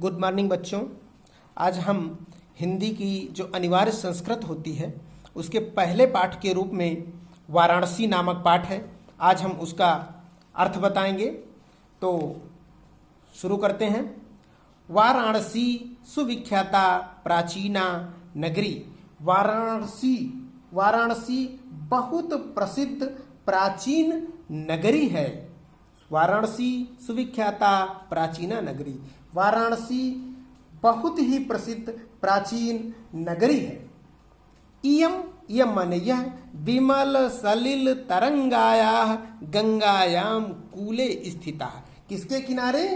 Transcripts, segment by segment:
Good morning बच्चों। आज हम हिंदी की जो अनिवार्य संस्कृत होती है उसके पहले पाठ के रूप में वाराणसी नामक पाठ है। आज हम उसका अर्थ बताएंगे। तो शुरू करते हैं। वाराणसी सुविख्याता प्राचीना नगरी। वाराणसी बहुत प्रसिद्ध प्राचीन नगरी है। वाराणसी सुविख्याता प्राचीना नगरी। वाराणसी बहुत ही प्रसिद्ध प्राचीन नगरी है। इयम माने यह विमल सलिल तरंगाया गंगायाम कूले स्थिता। किसके किनारे?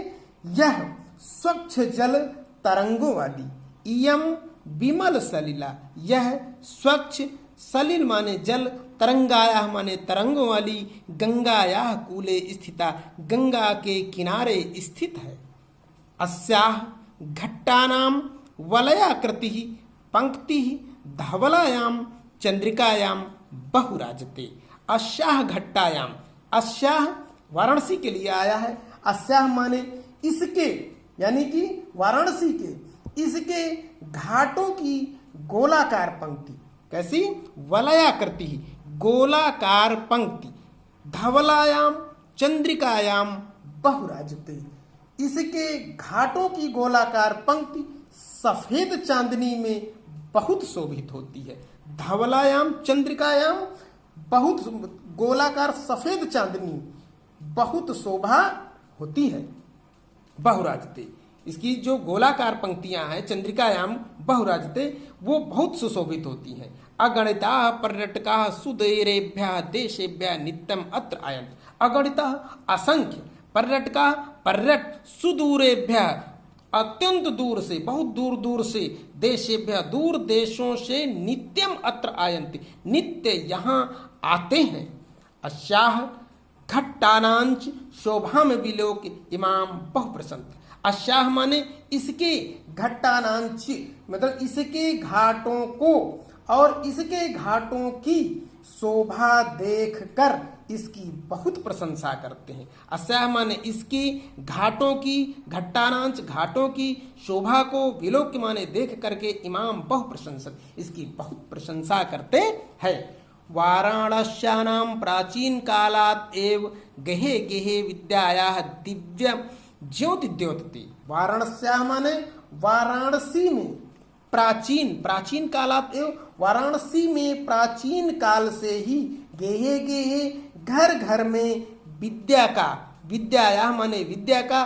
यह स्वच्छ जल तरंगों वाली। इयम विमल सलिला, यह स्वच्छ, सलिल माने जल, तरंगाया माने तरंगों वाली, गंगाया कूले स्थिता, गंगा के किनारे स्थित है। अस्याह घट्टानाम वलयाकृति पंक्ति धवलायाम चंद्रिकायाम बहुराजते। अस्याह घट्टायाम, अस्याह वाराणसी के लिए आया है। अस्याह माने इसके, यानी कि वाराणसी के, इसके घाटों की गोलाकार पंक्ति। कैसी? वलयाकृति, गोलाकार पंक्ति। धवलायाम चंद्रिकायाम बहुराजते, इसके घाटों की गोलाकार पंक्ति सफेद चांदनी में बहुत शोभित होती है। धवलायाम चंद्रिकायाम, बहुत गोलाकार सफेद चांदनी बहुत शोभा होती है। बहुराजते, इसकी जो गोलाकार पंक्तियां हैं चंद्रिकायाम बहुराजते, वो बहुत सुशोभित होती हैं। अगणिता पर्यटका सुदूरेभ्यः देशेभ्यः नित्यम अत्र आयन्ति। अगणिता असंख्य, पर्यटक सुदूरेभ्यः अत्यंत दूर से, बहुत दूर दूर से, देशेभ्यः दूर देशों से, नित्यम अत्र आयन्ति नित्य यहाँ आते हैं। अस्याह घट्टानांच शोभा में विलोक इमाम बहुप्रसन्न। अस्याह माने इसके, घट्टानांच मतलब इसके घाटों को, और इसके घाटों की शोभा देखकर इसकी बहुत प्रशंसा करते हैं। अस्याह माने इसकी घाटों की, घट्टानांच घाटों की शोभा को, विलोक माने देख करके इमाम बहु प्रशंसक, इसकी बहुत प्रशंसा करते हैं। वाराणस्यानाम प्राचीन कालात् एव गहे गहे विद्यायाः दिव्य ज्योति द्योतति। वाराणस्याः माने वाराणसी में, प्राचीन कालात् एव, वाराणसी में प्राचीन काल से ही, गेहे गेहे घर घर में, विद्या का, विद्याया माने विद्या का,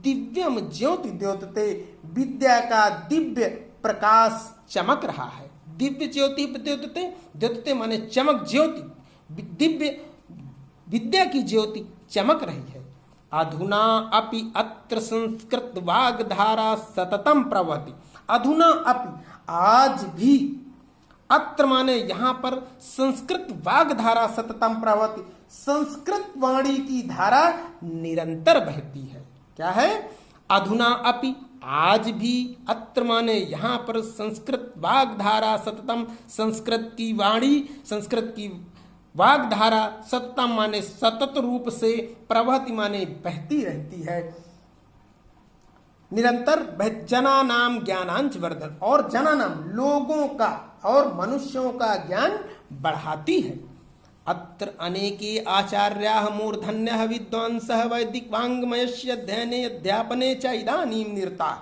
दिव्यम ज्योति द्योतते, विद्या का दिव्य प्रकाश चमक रहा है। दिव्य ज्योति द्योतते, द्योतते माने चमक, ज्योति, दिव्य विद्या की ज्योति चमक रही है। अधुना अपि अत्र संस्कृत वाग्धारा सततम प्रवहति। अधुना अपि, आज भी, अत्र माने यहाँ पर, संस्कृत वाग्धारा सततम प्रवहति, संस्कृत वाणी की धारा निरंतर बहती है। क्या है? अधुना अपि, आज भी, अत्र माने यहाँ पर, संस्कृत वाग्धारा सततम, संस्कृत की वाणी, संस्कृत की वाग्धारा, सततम माने सतत रूप से, प्रवहति माने बहती रहती है, निरंतर। जना नाम ज्ञानांच वर्धन, और जना नाम लोगों का और मनुष्यों का ज्ञान बढ़ाती है। अत्र अनेके आचार्याः मूर्धन्यः विद्वांसः वैदिक वाङ्मयस्य अध्ययने अध्यापने च इदानीं निरताः।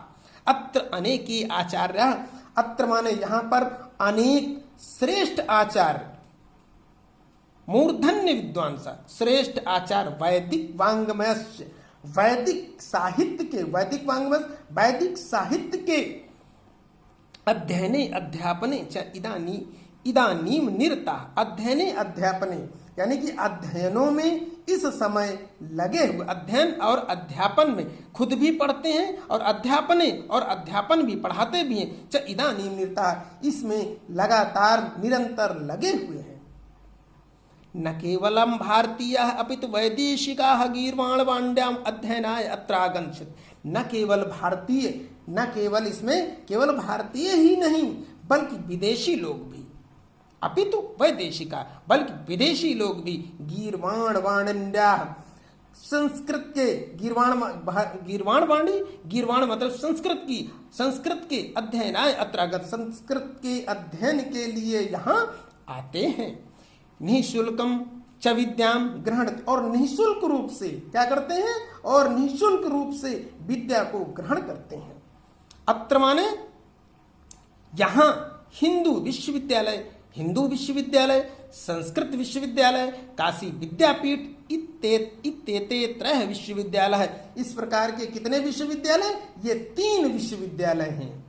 अत्र अनेके आचार्याः, अत्र माने यहाँ पर अनेक श्रेष्ठ आचार्य, मूर्धन्य विद्वांस, श्रेष्ठ आचार्य, वैदिक वाङ्मयस्य, वैदिक साहित्य के, वैदिक वाङ्मय वैदिक साहित्य के, अध्ययने अध्यापने च इदानीम निरता, अध्ययने अध्यापने यानी कि अध्ययनों में इस समय लगे हुए, अध्ययन और अध्यापन में, खुद भी पढ़ते हैं और अध्यापने, और अध्यापन भी, पढ़ाते भी हैं। च इदानीम निरता, इसमें लगातार निरंतर लगे हुए हैं। न केवलम भारतीयः अपितु वैदेशिकाः गीर्वाणवाण्याम अध्ययनाय अत्र आगच्छन्ति। न केवल भारतीय, न केवल इसमें केवल भारतीय ही नहीं बल्कि विदेशी लोग भी, अपितु वैदेशिका बल्कि विदेशी लोग भी, गीर्वाण वाण्या संस्कृत के गीर्वाण वाणी, गीर्वाण मतलब संस्कृत के अध्ययनाय अत्रागत, संस्कृत के अध्ययन के लिए यहाँ आते हैं। निःशुल्कम च विद्याम ग्रहण, और निःशुल्क रूप से क्या करते हैं, और निःशुल्क रूप से विद्या को ग्रहण करते हैं। अत्र माने यहाँ हिंदू विश्वविद्यालय, संस्कृत विश्वविद्यालय, काशी विद्यापीठ इत्येते त्रय विश्वविद्यालय है। इस प्रकार के कितने विश्वविद्यालय, ये 3 विश्वविद्यालय हैं।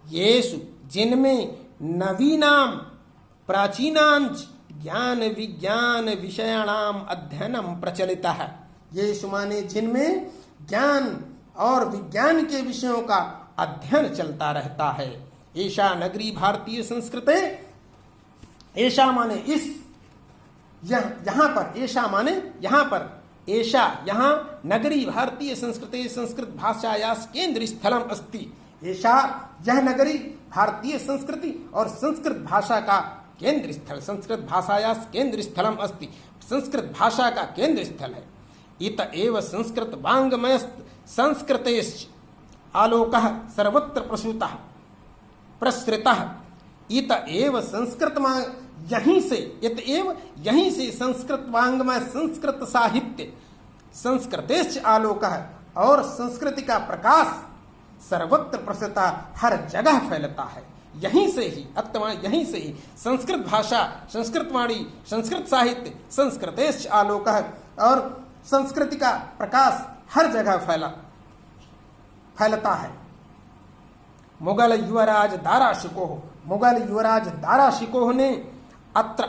येषु जिनमें नवीनाम प्राचीनांच ज्ञान विज्ञान विषयाणाम अध्ययनम प्रचलिता है। येषु माने जिनमें ज्ञान और विज्ञान के विषयों का अध्ययन चलता रहता है। ऐशा नगरी भारतीय संस्कृते, ऐशा माने इस, यहाँ पर, ऐशा माने यहाँ पर, ऐशा यहाँ नगरी भारतीय संस्कृते संस्कृत भाषायास केंद्र स्थलम अस्ति। ऐशा यह नगरी भारतीय संस्कृति और संस्कृत भाषा का केंद्र स्थल, संस्कृत भाषायास केंद्र स्थलम अस्ति, संस्कृत भाषा का केंद्र स्थल है। इत एव संस्कृत वाङ्मय संस्कृतेश्च आलोकः सर्वत्र प्रसृतः। इत एव संस्कृत, यहीं से संस्कृत वाङ्मय, संस्कृत साहित्य, संस्कृतेश्च आलोकः, और संस्कृति का प्रकाश सर्वत्र प्रसृता, हर जगह फैलता है। यहीं से ही अत्मा, यहीं से ही संस्कृत भाषा, संस्कृत वाणी, संस्कृत साहित्य, संस्कृतेश्च आलोकः, और संस्कृति का प्रकाश हर जगह फैलता है। मुगल युवराज दाराशिकोह ने अत्र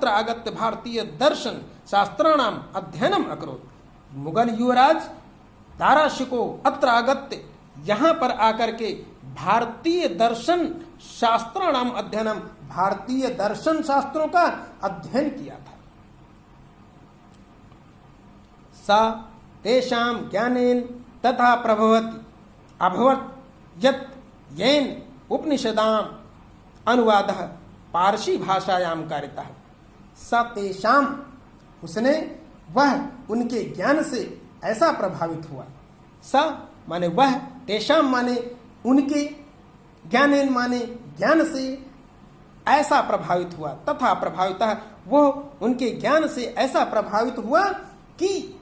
आगत्य भारतीय दर्शन शास्त्राणाम अध्ययनम अकरोत्। मुगल युवराज दाराशिकोह अत्र आगत्य, यहाँ पर आकर के भारतीय दर्शन शास्त्राणाम अध्ययनम, भारतीय दर्शन शास्त्रों का अध्ययन किया था। सा तेषां ज्ञानेन तथा प्रभवति अभवत् यत् येन उपनिषदाम अनुवादः पारसी भाषायां कारितः। स तेषां, उसने, वह उनके ज्ञान से ऐसा प्रभावित हुआ। स माने वह, तेषां माने उनके, ज्ञानेन माने ज्ञान से ऐसा प्रभावित हुआ, तथा प्रभावितः, वो उनके ज्ञान से ऐसा प्रभावित हुआ कि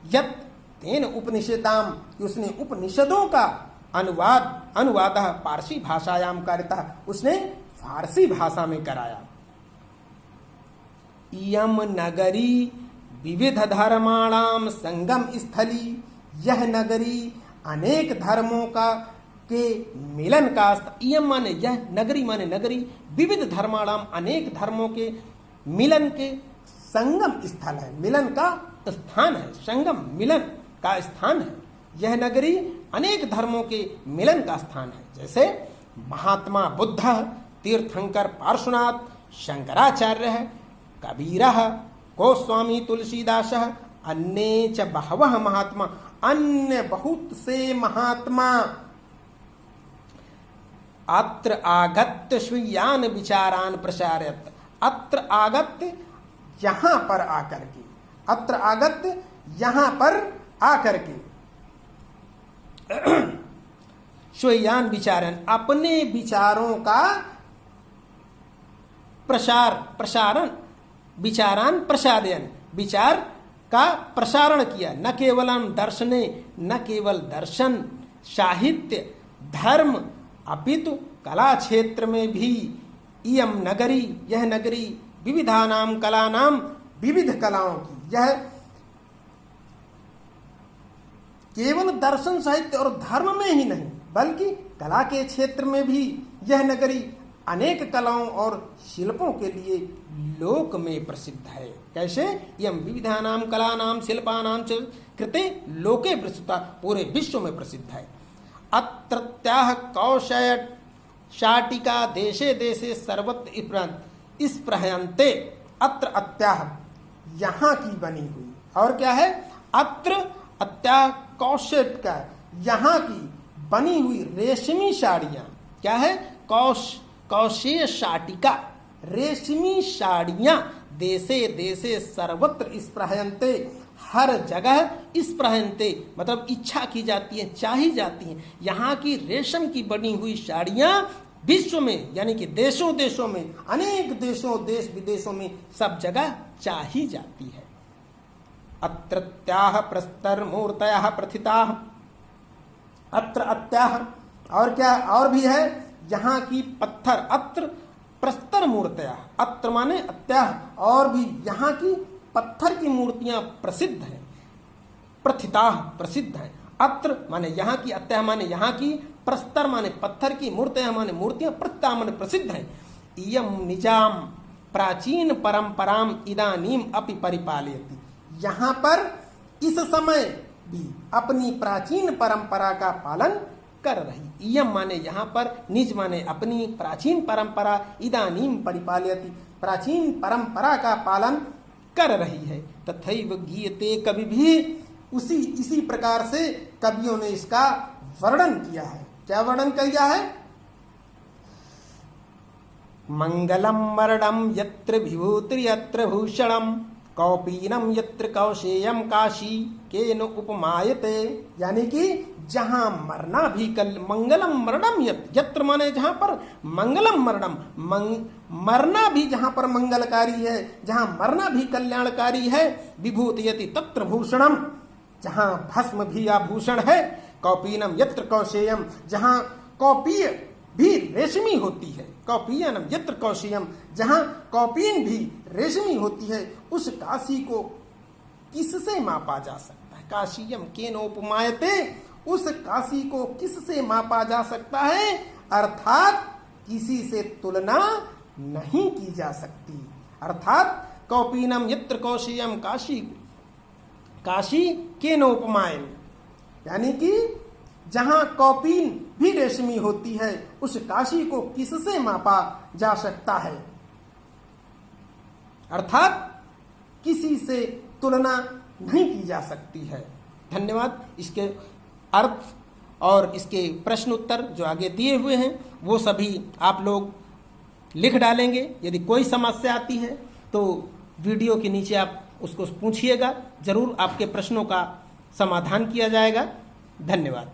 यत् तेन उपनिषदाम, उसने उपनिषदों का अनुवाद पारसी भाषायाम कारितः, उसने फारसी भाषा में कराया। इयम नगरी विविध धर्माणाम संगम स्थली, यह नगरी अनेक धर्मों का के मिलन का, इयम माने यह, नगरी माने नगरी, विविध धर्माणाम अनेक धर्मों के मिलन के संगम स्थल है, मिलन का स्थान है, संगम मिलन का स्थान है। यह नगरी अनेक धर्मों के मिलन का स्थान है। जैसे महात्मा बुद्ध, तीर्थंकर पार्श्वनाथ, शंकराचार्य, कबीर, गोस्वामी तुलसीदास, अन्ये च बहवः महात्मा, अन्य बहुत से महात्मा अत्र आगत्य स्वीयान विचारान प्रसारयत। अत्र आगत्य, यहाँ पर आकर के, अत्र आगत्य यहाँ पर आकर के, स्वीयान विचारन, अपने विचारों का प्रसारण, विचारान प्रसादयन, विचार का प्रसारण किया। न केवलम दर्शने, न केवल दर्शन, साहित्य, धर्म, अपितु कला क्षेत्र में भी इयम नगरी, यह नगरी विविधानाम कलानाम, विविध कलाओं की, यह केवल दर्शन साहित्य और धर्म में ही नहीं बल्कि कला के क्षेत्र में भी यह नगरी अनेक कलाओं और शिल्पों के लिए लोक में प्रसिद्ध है। कैसे? यम विविधानाम कलानाम शिल्पानाम च कृते लोके प्रसिद्धा, पूरे विश्व में प्रसिद्ध है। अत्रत्याह कौशय शाटिका देशे देशे सर्वत्र इस प्रहयन्ते, अत्र अत्याह, यहाँ की बनी हुई, और क्या है? अत्र अत्याह कौशट का, यहाँ की बनी हुई रेशमी साड़ियाँ, क्या है? कौशेय शाटिका, रेशमी साड़ियाँ देशे देशे सर्वत्र स्पृहयन्ते, हर जगह स्पृहयन्ते मतलब इच्छा की जाती है, चाही जाती हैं। यहाँ की रेशम की बनी हुई साड़ियाँ विश्व में यानी कि देशों देशों में, अनेक देशों देश विदेशों में सब जगह चाही जाती है। अत्रत्याः प्रस्तर मूर्तयः प्रथिताः, अत्र अत्याह और क्या और भी है, यहाँ की पत्थर, अत्र प्रस्तर मूर्तया, अत्र माने अत्याह और भी यहाँ की पत्थर की मूर्तियां प्रसिद्ध हैं, प्रथिताः प्रसिद्ध हैं। अत्र माने यहाँ की, अत्याह माने यहाँ की, प्रस्तर माने पत्थर की, मूर्तया माने मूर्तियां, प्रथिता माने प्रसिद्ध हैं। इयं निजाम प्राचीन परंपराम इदानीम अपि परिपालयति, यहाँ पर इस समय भी अपनी प्राचीन परंपरा का पालन कर रही। इयम माने यहाँ पर, निज माने अपनी, प्राचीन परंपरा, इदानीम परिपालयति प्राचीन परंपरा का पालन कर रही है। तथैव गीयते, कवि भी इसी प्रकार से कवियों ने इसका वर्णन किया है। क्या वर्णन किया है? मंगलम मरणम यत्र विभूति यत्र भूषणम कौपीनम यत्र कौशेयम काशी केन उपमायते, यानी कि जहां मरना भी मंगलम मरणम यत्र माने जहां पर मंगलम मरणम, मरना भी जहां पर मंगलकारी है, जहां मरना भी कल्याणकारी है, विभूतियति तत्र भूषणम, जहां भस्म भी आभूषण है, कौपीनम यत्र कौशेयम, जहां कौपीय भी रेशमी होती है, कौपीयनम यत्र कौशेयम, जहां कौपीन भी रेशमी होती है, उस काशी को किससे मापा जा सकता है? काशीयम केन उपमायते, उस काशी को किससे मापा जा सकता है? अर्थात किसी से तुलना नहीं की जा सकती। अर्थात कौपीनम यत्र कौशेयम काशी, काशी केन उपमायन, यानी कि जहां कौपीन भी रेशमी होती है, उस काशी को किससे मापा जा सकता है? अर्थात किसी से तुलना नहीं की जा सकती है। धन्यवाद। इसके अर्थ और इसके प्रश्न उत्तर जो आगे दिए हुए हैं वो सभी आप लोग लिख डालेंगे। यदि कोई समस्या आती है तो वीडियो के नीचे आप उसको पूछिएगा, जरूर आपके प्रश्नों का समाधान किया जाएगा। धन्यवाद।